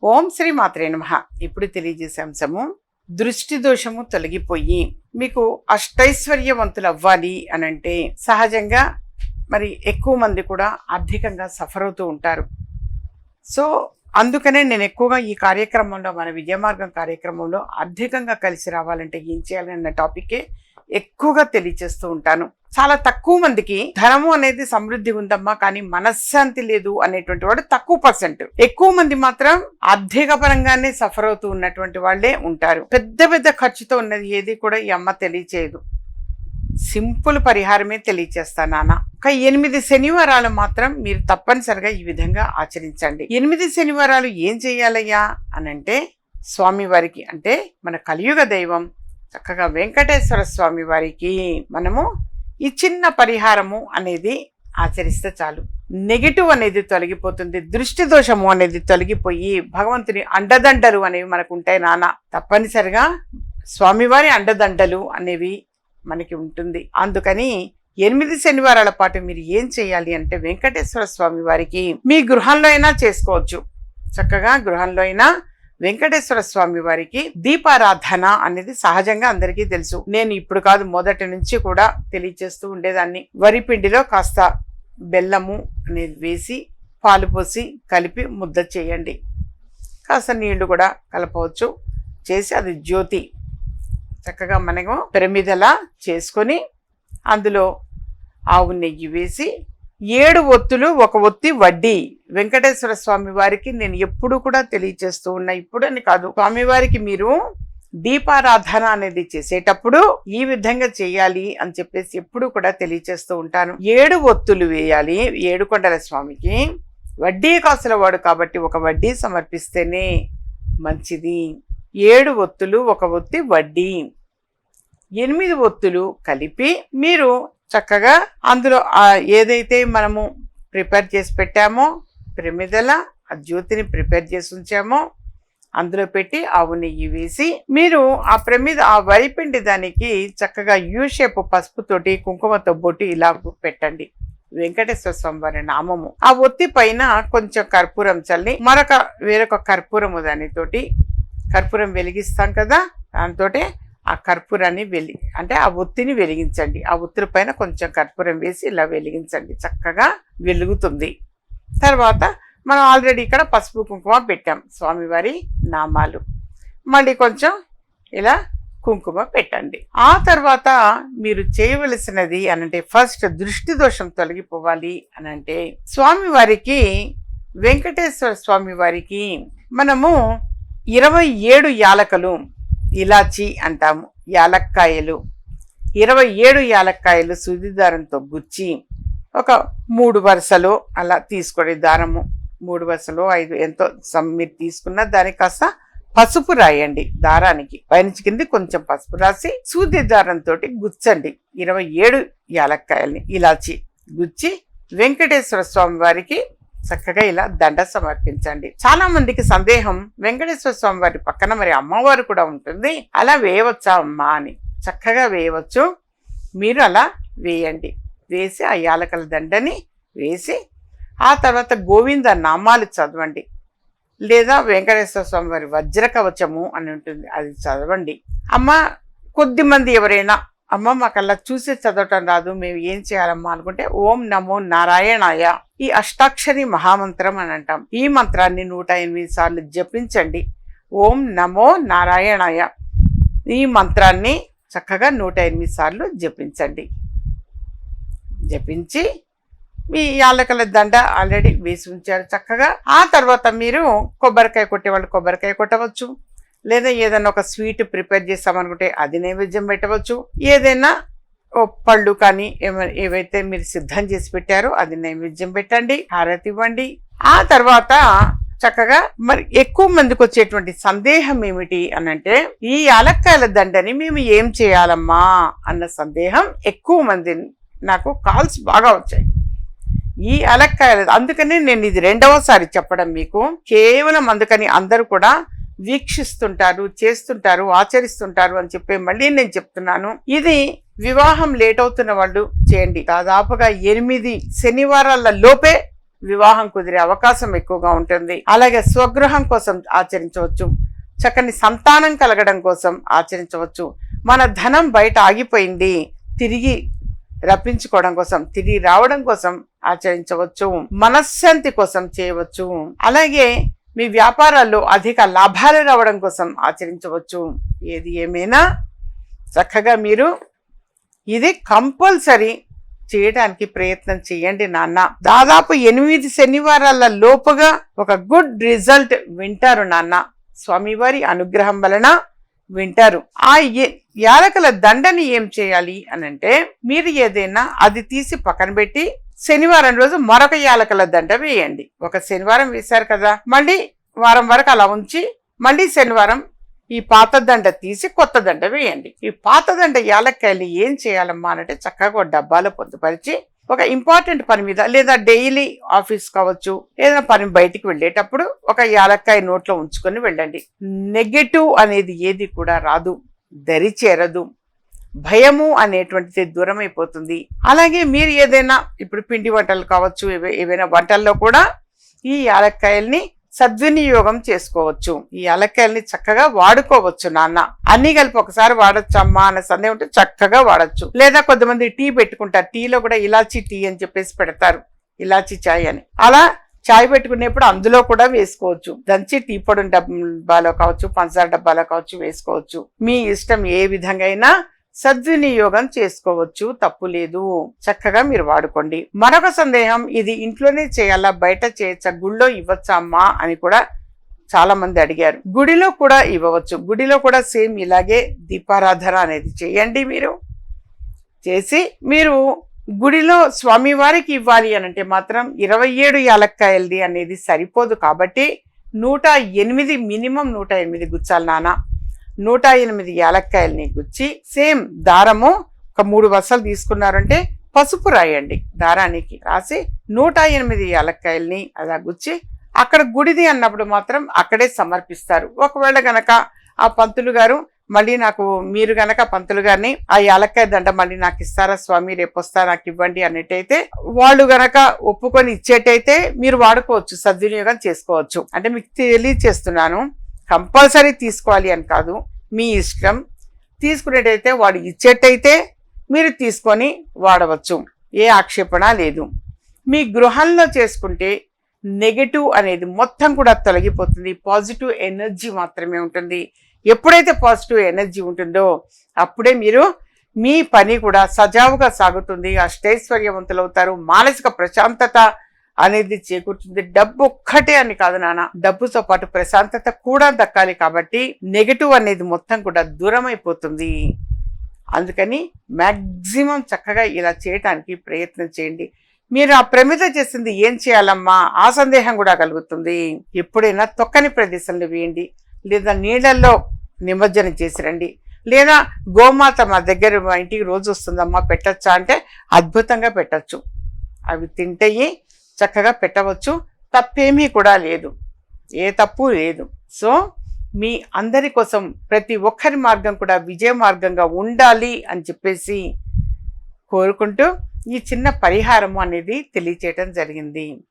ఓం శ్రీ మాత్రే నమః. ఇప్పుడు తెలియజేసే అంశము, దృష్టి దోషము తొలగిపోయి మీకు అష్టైశ్వర్యవంతులు అవ్వాలి అనంటే సహజంగా మరి ఎక్కువ మంది కూడా ఆర్థికంగా సఫర్ అవుతూ ఉంటారు. సో అందుకనే నేను ఎక్కువగా ఈ కార్యక్రమంలో, మన విజయమార్గం కార్యక్రమంలో ఆర్థికంగా కలిసి రావాలంటే ఏం చేయాలన్న టాపికే ఎక్కువగా తెలియచేస్తూ ఉంటాను. చాలా తక్కువ మందికి ధనము అనేది సమృద్ధి ఉందమ్మా, కానీ మనశ్శాంతి లేదు అనేటువంటి వాడు తక్కువ పర్సెంట్. ఎక్కువ మంది మాత్రం ఆర్థిక పరంగానే సఫర్ అవుతూ ఉన్నటువంటి వాళ్ళే ఉంటారు. పెద్ద పెద్ద ఖర్చుతో ఉన్నది ఏది కూడా ఈ అమ్మ తెలియచేయదు. సింపుల్ పరిహారమే తెలియచేస్తాను నాన్న. ఒక 8 శనివారాలు మాత్రం మీరు తప్పనిసరిగా ఈ విధంగా ఆచరించండి. 8 శనివారాలు ఏం చేయాలయ్యా అనంటే, స్వామివారికి అంటే మన కలియుగ దైవం చక్కగా వెంకటేశ్వర స్వామి వారికి మనము ఈ చిన్న పరిహారము అనేది ఆచరిస్తే చాలు. నెగిటివ్ అనేది తొలగిపోతుంది, దృష్టి దోషము అనేది తొలగిపోయి భగవంతుని అండదండలు అనేవి మనకు ఉంటాయి నాన్న. తప్పనిసరిగా స్వామివారి అండదండలు అనేవి మనకి ఉంటుంది. అందుకని 8 శనివారాల పాటు మీరు ఏం చేయాలి అంటే, వెంకటేశ్వర స్వామి వారికి మీ గృహంలో అయినా చేసుకోవచ్చు. చక్కగా గృహంలో అయినా వెంకటేశ్వర స్వామి వారికి దీపారాధన అనేది సహజంగా అందరికీ తెలుసు. నేను ఇప్పుడు కాదు, మొదటి నుంచి కూడా తెలియచేస్తూ ఉండేదాన్ని. వరి పిండిలో కాస్త బెల్లము అనేది వేసి పాలు పోసి కలిపి ముద్ద చేయండి. కాస్త నీళ్లు కూడా కలపవచ్చు. చేసి అది జ్యోతి చక్కగా మనము పిరమిదలా చేసుకొని అందులో ఆవు నెయ్యి వేసి 7 ఒత్తులు, 1 ఒత్తి వడ్డీ వెంకటేశ్వర స్వామి వారికి నేను ఎప్పుడు కూడా తెలియచేస్తూ ఉన్నా. ఇప్పుడు అని కాదు, స్వామివారికి మీరు దీపారాధన అనేది చేసేటప్పుడు ఈ విధంగా చేయాలి అని చెప్పేసి ఎప్పుడు కూడా తెలియచేస్తూ ఉంటాను. 7 ఒత్తులు వేయాలి. 7 కొండల స్వామికి వడ్డీ కాసుల వాడు కాబట్టి 1 వడ్డీ సమర్పిస్తేనే మంచిది. 7 ఒత్తులు, 1 ఒత్తి వడ్డీ, 8 ఒత్తులు కలిపి మీరు చక్కగా అందులో ఏదైతే మనము ప్రిపేర్ చేసి పెట్టామో ప్రమిదల ఆ జ్యోతిని ప్రిపేర్ చేసి ఉంచామో అందులో పెట్టి ఆవు నెయ్యి వేసి మీరు ఆ ప్రమిద, ఆ వరిపిండి దానికి చక్కగా యూ షేప్ పసుపుతోటి కుంకుమతో బొట్టు ఇలా పెట్టండి. వెంకటేశ్వర స్వామి వారి నామము ఆ ఒత్తి పైన కొంచెం కర్పూరం చల్లి వేరొక కర్పూరము దానితోటి కర్పూరం వెలిగిస్తాం కదా, దాంతో ఆ కర్పూరాన్ని అంటే ఆ ఒత్తిని వెలిగించండి. ఆ ఒత్తి పైన కొంచెం కర్పూరం వేసి ఇలా వెలిగించండి. చక్కగా వెలుగుతుంది. తర్వాత మనం ఆల్రెడీ ఇక్కడ పసుపు కుంకుమ పెట్టాం, స్వామివారి నామాలు, మళ్ళీ కొంచెం ఇలా కుంకుమ పెట్టండి. ఆ తర్వాత మీరు చేయవలసినది అనంటే, ఫస్ట్ దృష్టి దోషం తొలగిపోవాలి అనంటే స్వామివారికి, వెంకటేశ్వర స్వామి వారికి మనము 27 యాలకలు, ఇలాచి అంటాము, యాలక్కాయలు, 27 యాలక్కాయలు సూది దారంతో గుచ్చి ఒక 3 వరుసలు అలా తీసుకోండి. దారము 3 వరుసలు 5 ఎంతో మీరు తీసుకున్న దానికి కాస్త పసుపు రాయండి. దారానికి పైనుంచి కింది కొంచెం పసుపు రాసి సూది దారంతో గుచ్చండి. 27 యాలక్కాయల్ని ఇలాచి గుచ్చి వెంకటేశ్వర స్వామి వారికి చక్కగా ఇలా దండ సమర్పించండి. చాలా మందికి సందేహం, వెంకటేశ్వర స్వామి వారి పక్కన మరి అమ్మవారు కూడా ఉంటుంది, అలా వేయవచ్చా అమ్మా అని. చక్కగా వేయవచ్చు. మీరు అలా వేయండి. వేసి ఆ యాలకల దండని వేసి ఆ తర్వాత గోవింద నామాలు చదవండి. లేదా వెంకటేశ్వర స్వామి వారి వజ్ర కవచము అని ఉంటుంది, అది చదవండి. అమ్మ కొద్ది మంది ఎవరైనా, అమ్మ మాకల్లా చూసి చదవటం రాదు, మేము ఏం చేయాలమ్మా అనుకుంటే, ఓం నమో నారాయణాయ ఈ అష్టాక్షరి మహామంత్రం అని అంటాం. ఈ మంత్రాన్ని 108 సార్లు జపించండి. ఓం నమో నారాయణాయ ఈ మంత్రాన్ని చక్కగా 108 సార్లు జపించండి. జపించి మీ యాలకల దండ ఆల్రెడీ వేసి ఉంచారు చక్కగా. ఆ తర్వాత మీరు కొబ్బరికాయ కొట్టేవాళ్ళు కొబ్బరికాయ కొట్టవచ్చు. లేదా ఏదైనా ఒక స్వీట్ ప్రిపేర్ చేస్తామనుకుంటే అది నైవేద్యం పెట్టవచ్చు. ఏదైనా పళ్ళు కానీ ఏవైతే మీరు సిద్ధం చేసి పెట్టారో అది నైవేద్యం పెట్టండి, హారతి ఇవ్వండి. ఆ తర్వాత చక్కగా మరి ఎక్కువ మందికి వచ్చేటువంటి సందేహం ఏమిటి అనంటే, ఈ యాలక్కాయల దండని మేము ఏం చేయాలమ్మా అన్న సందేహం ఎక్కువ మంది నాకు కాల్స్ బాగా వచ్చాయి. ఈ యాలక్కాయలు అందుకని నేను ఇది 2వసారి చెప్పడం మీకు. కేవలం అందుకని అందరూ కూడా వీక్షిస్తుంటారు, చేస్తుంటారు, ఆచరిస్తుంటారు అని చెప్పి మళ్ళీ నేను చెప్తున్నాను. ఇది వివాహం లేట్ అవుతున్న వాళ్ళు చేయండి. దాదాపుగా 8 శనివారాల లోపే వివాహం కుదిరే అవకాశం ఎక్కువగా ఉంటుంది. అలాగే స్వగృహం కోసం ఆచరించవచ్చు. చక్కని సంతానం కలగడం కోసం ఆచరించవచ్చు. మన ధనం బయట ఆగిపోయింది, తిరిగి రప్పించుకోవడం కోసం, తిరిగి రావడం కోసం ఆచరించవచ్చు. మనశ్శాంతి కోసం చేయవచ్చు. అలాగే మీ వ్యాపారాల్లో అధిక లాభాలు రావడం కోసం ఆచరించవచ్చు. ఏది ఏమైనా చక్కగా మీరు ఇది కంపల్సరీ చేయడానికి ప్రయత్నం చేయండి నాన్న. దాదాపు 8 శనివారాల లోపుగా ఒక గుడ్ రిజల్ట్ వింటారు నాన్న. స్వామివారి అనుగ్రహం వలన వింటారు. ఆ యాలకుల దండని ఏం చేయాలి అనంటే, మీరు ఏదైనా అది తీసి పక్కన పెట్టి శనివారం రోజు మరొక యాలకుల దండ వేయండి. ఒక శనివారం వేశారు కదా, మళ్ళీ వారం వరకు అలా ఉంచి మళ్ళీ శనివారం ఈ పాత దండ తీసి కొత్త దండ వేయండి. ఈ పాత దండ యాలక్కాయలు ఏం చేయాలమ్మా అంటే, చక్కగా ఒక డబ్బాలో పొందుపరిచి ఒక ఇంపార్టెంట్ పని మీద, లేదా డైలీ ఆఫీస్ కావచ్చు, ఏదైనా పని బయటికి వెళ్ళేటప్పుడు ఒక యాలక్కాయ నోట్లో ఉంచుకొని వెళ్ళండి. నెగటివ్ అనేది ఏది కూడా రాదు, దరి చేరదు, భయము అనేటువంటిది దూరం అయిపోతుంది. అలాగే మీరు ఏదైనా ఇప్పుడు పిండి వంటలు కావచ్చు, ఏవైనా వంటల్లో కూడా ఈ యాలక్కాయల్ని సద్వినియోగం చేసుకోవచ్చు. ఈ యాలక్కాయల్ని చక్కగా వాడుకోవచ్చు నాన్న. అన్ని కలిపి ఒకసారి వాడచ్చు అమ్మా అనే సందేహం ఉంటే చక్కగా వాడచ్చు. లేదా కొంతమంది టీ పెట్టుకుంటారు, టీలో కూడా ఇలాచీ టీ అని చెప్పేసి పెడతారు, ఇలాచీ చాయ్ అని. అలా చాయ్ పెట్టుకునేప్పుడు అందులో కూడా వేసుకోవచ్చు. దంచి టీ పొడి డబ్బాలో కావచ్చు, పంచదార డబ్బాలో కావచ్చు వేసుకోవచ్చు. మీ ఇష్టం, ఏ విధంగా అయినా సద్వినియోగం చేసుకోవచ్చు, తప్పు లేదు. చక్కగా మీరు వాడుకోండి. మరొక సందేహం, ఇది ఇంట్లోనే చేయాలా, బయట చేయొచ్చా, గుళ్ళో ఇవ్వచ్చా అమ్మా అని కూడా చాలా మంది అడిగారు. గుడిలో కూడా ఇవ్వవచ్చు. గుడిలో కూడా సేమ్ ఇలాగే దీపారాధన అనేది చేయండి. మీరు చేసి మీరు గుడిలో స్వామివారికి ఇవ్వాలి అనంటే మాత్రం 27 యాలక్కాయలది అనేది సరిపోదు. కాబట్టి 108 మినిమం 108 గుచ్చాలి నాన్న. 108 యాలక్కాయలని గుచ్చి, సేమ్ దారము ఒక 3 వరుసలు తీసుకున్నారంటే పసుపు రాయండి, దారానికి రాసి 108 యాలక్కాయల్ని అలా గుచ్చి అక్కడ గుడిది అన్నప్పుడు మాత్రం అక్కడే సమర్పిస్తారు. ఒకవేళ గనక ఆ పంతులు గారు మళ్ళీ మీరు గనక పంతులు గారిని ఆ యాలక్కాయ దండ మళ్ళీ నాకు ఇస్తారా స్వామి, రేపు వస్తా నాకు ఇవ్వండి అన్నట్టయితే, వాళ్ళు గనక ఒప్పుకొని ఇచ్చేటైతే మీరు వాడుకోవచ్చు, సద్వినియోగం చేసుకోవచ్చు. అంటే మీకు తెలియచేస్తున్నాను, కంపల్సరీ తీసుకోవాలి అని కాదు, మీ ఇష్టం. తీసుకునేటైతే వాడు ఇచ్చేటైతే మీరు తీసుకొని వాడవచ్చు, ఏ ఆక్షేపణ లేదు. మీ గృహంలో చేసుకుంటే నెగటివ్ అనేది మొత్తం కూడా తొలగిపోతుంది, పాజిటివ్ ఎనర్జీ మాత్రమే ఉంటుంది. ఎప్పుడైతే పాజిటివ్ ఎనర్జీ ఉంటుందో అప్పుడే మీరు మీ పని కూడా సజావుగా సాగుతుంది, అష్టైశ్వర్యవంతులు అవుతారు, మానసిక ప్రశాంతత అనేది చేకూరుతుంది. డబ్బు ఒక్కటే అని కాదు నాన్న, డబ్బుతో పాటు ప్రశాంతత కూడా దక్కాలి. కాబట్టి నెగటివ్ అనేది మొత్తం కూడా దూరం అయిపోతుంది. అందుకని మ్యాక్సిమం చక్కగా ఇలా చేయటానికి ప్రయత్నం చేయండి. మీరు ఆ ప్రమిద చేసింది ఏం చేయాలమ్మా ఆ సందేహం కూడా కలుగుతుంది. ఎప్పుడైనా తొక్కని ప్రదేశంలో వేయండి, లేదా నీళ్ళల్లో నిమజ్జనం చేసి రండి, లేదా గోమాత మా దగ్గర మా ఇంటికి రోజు వస్తుందమ్మా పెట్టచ్చా అంటే అద్భుతంగా పెట్టచ్చు. అవి తింటయి చక్కగా పెట్టవచ్చు, తప్పేమీ కూడా లేదు, ఏ తప్పు లేదు. సో మీ అందరి కోసం ప్రతి ఒక్కరి మార్గం కూడా విజయ మార్గంగా ఉండాలి అని చెప్పేసి కోరుకుంటూ ఈ చిన్న పరిహారము అనేది తెలియచేయటం జరిగింది.